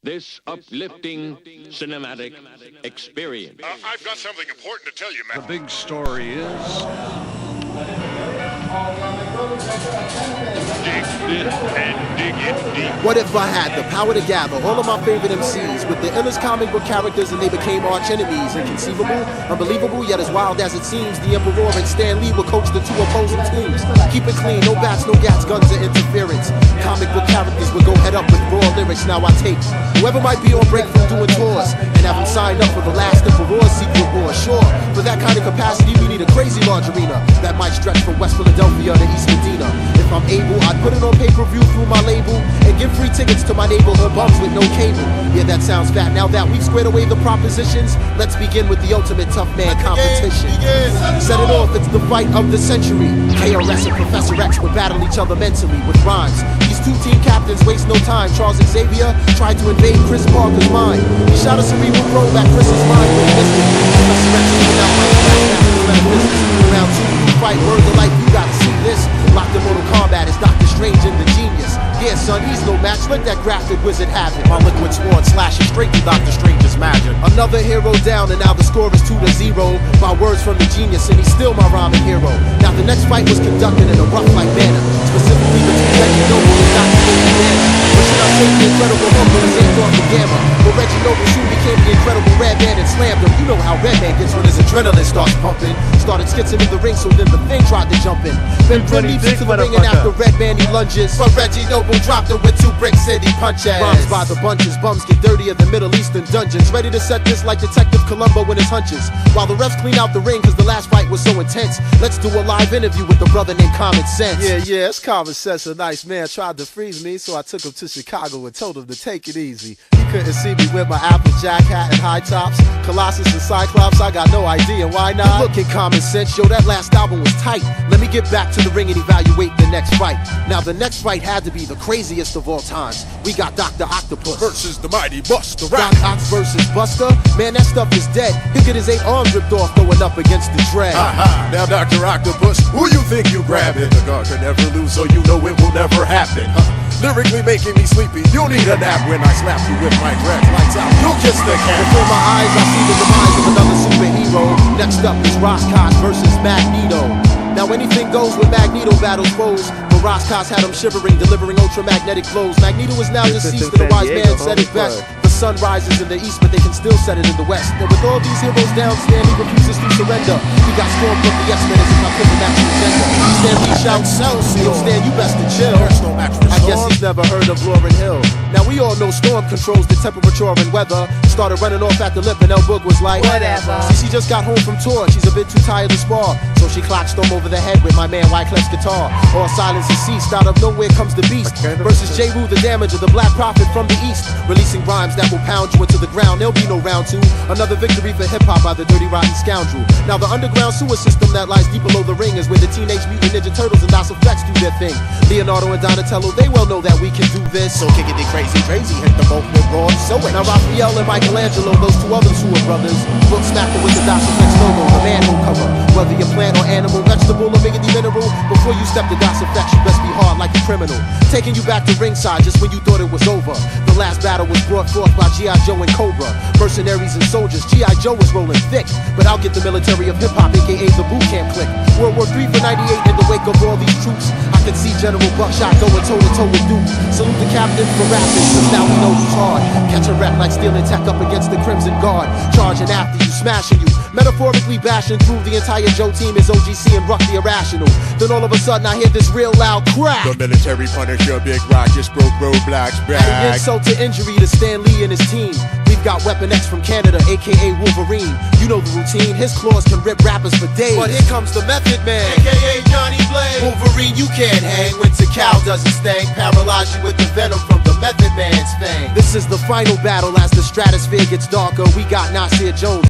this uplifting cinematic experience. I've got something important to tell you, man. The big story is... Dig this and dig it deep. What if I had the power to gather all of my favorite MCs with the illest comic book characters and they became arch enemies? Inconceivable, unbelievable, yet as wild as it seems, the Emperor and Stan Lee will coach the two opposing teams. Keep it clean, no bats, no gats, guns, or interference. Comic book characters will go head up with raw lyrics. Now I take whoever might be on break from doing tours and have them signed up for the last Emperor's secret war. Sure, for that kind of capacity we need a crazy large arena that might stretch from West Philadelphia to East Medina. If I'm able, I'd put it on pay-per-view through my label and give free tickets to my neighborhood bums with no cable. Yeah, that sounds fat. Now that we've squared away the propositions, let's begin with the ultimate tough man competition. Set it off, it's the fight of the century. KRS and Professor X would battle each other mentally with rhymes. These two team captains waste no time. Charles Xavier tried to invade Chris Parker's mind. He shot a cerebral probe at Chris's mind with distance. Professor X came out like that after the metaphysics. Round two, you fight words of life, you gotta see this. Locked in Mortal Kombat is Dr. Strange and the Genius. Yeah, son, he's no match, let that grafted wizard have it. My liquid sword slashes straight to Dr. Strange's magic. Another hero down, and now the score is 2-0. My words from the genius, and he's still my rhyming hero. Now the next fight was conducted in a rough-like manner, specifically between Reggie Noble and Dr. Strange. Or should I say the Incredible Hulk and his Android for Gamma? But Reggie Noble soon became the Incredible Red Man and slammed him. You know how Red Man gets when his adrenaline starts pumping. Started skitzing in the ring, so then the thing tried to jump in. Then Grim leaps into the ring, and after Red Man he lunges, but Reggie Noble dropped him with 2 bricks and he punches. Rhymes by the bunches, bums get dirtier than Middle Eastern dungeons. Ready to set this like Detective Columbo and his hunches. While the refs clean out the ring cause the last fight was so intense, let's do a live interview with the brother named Common Sense. Yeah, it's Common Sense. A nice man tried to freeze me, so I took him to Chicago and told him to take it easy. He couldn't see me with my Applejack hat and high tops. Colossus and Cyclops, I got no idea why not. Look at Common Sense, yo, that last album was tight. Let me get back to the ring and evaluate the next fight. Now the next fight had to be the craziest of all times. We got Dr. Octopus Versus the mighty Buster Doc Rap. Ox versus Buster? Man, that stuff is dead. He'll get his 8 arms ripped off throwing up against the dread. Aha, now Dr. Octopus, who you think you grabbing? The guard can never lose, so you know it will never happen. Lyrically making me sleepy, you need a nap when I slap you with my dread. Lights out, you kiss the cat. Before my eyes, I see the demise of another superhero. Next up is Roscos versus Magneto. Now anything goes when Magneto battles foes, but Roscos had him shivering, delivering ultramagnetic blows. Magneto is now deceased, and the wise man said it best. The sun rises in the east, but they can still set it in the west. And with all these heroes down, Stan Lee refuses to surrender. He got stormed from the X-Men as if I couldn't match his agenda. Stan Lee shouts, yo Stan, you best to chill. There's no match for I guess Storm. he's never heard of Lauryn Hill. Now we all know Storm controls the temperature and weather. Started running off at the lip and El Boog was like, whatever. See, she just got home from tour, she's a bit too tired to spar, so she clocked Storm over the head with my man Wyclef's guitar. All silence has ceased, out of nowhere comes the beast versus J-Wu, the damager, the black prophet from the east, releasing rhymes that will pound you into the ground. There'll be no round 2. Another victory for hip-hop by the dirty rotten scoundrel. Now the underground sewer system that lies deep below the ring is where the Teenage Mutant Ninja Turtles and DOS Effects do their thing. Leonardo and Donatello, they well know that we can do this. So kick it crazy, hit the both with raw and so it. Now Raphael and Michelangelo, those 2 others who are brothers, look smacker with the DOS Effects logo, the manhole cover. Whether you're plant or animal, vegetable or miggity mineral, before you step to DOS Effects, you best be hard like a criminal. Taking you back to ringside just when you thought it was over. The last battle was brought forth by G.I. Joe and Cobra. Mercenaries and soldiers, G.I. Joe was rolling thick, but I'll get the military of hip-hop, aka the boot camp clique. World War III for 98 in the wake of all these troops. I could see General Buckshot going toe-to-toe with Duke. Salute the captain for rapping, since now we know who's hard. Catch a rap like stealing tech up against the Crimson Guard. Charging after you, smashing you, metaphorically bashing through the entire Joe team is OGC and Ruck the Irrational. Then all of a sudden I hear this real loud crack. The military punisher, Big Rock just broke roadblocks back. Adding insult to injury to Stan Lee and his team. We've got Weapon X from Canada, aka Wolverine. You know the routine, his claws can rip rappers for days. But here comes the Method Man, aka Johnny Blaze. Wolverine, you can't hang, winter cow doesn't sting. Paralyze you with the venom from the Method Man's fang. This is the final battle as the stratosphere gets darker. We got Nasir Jones.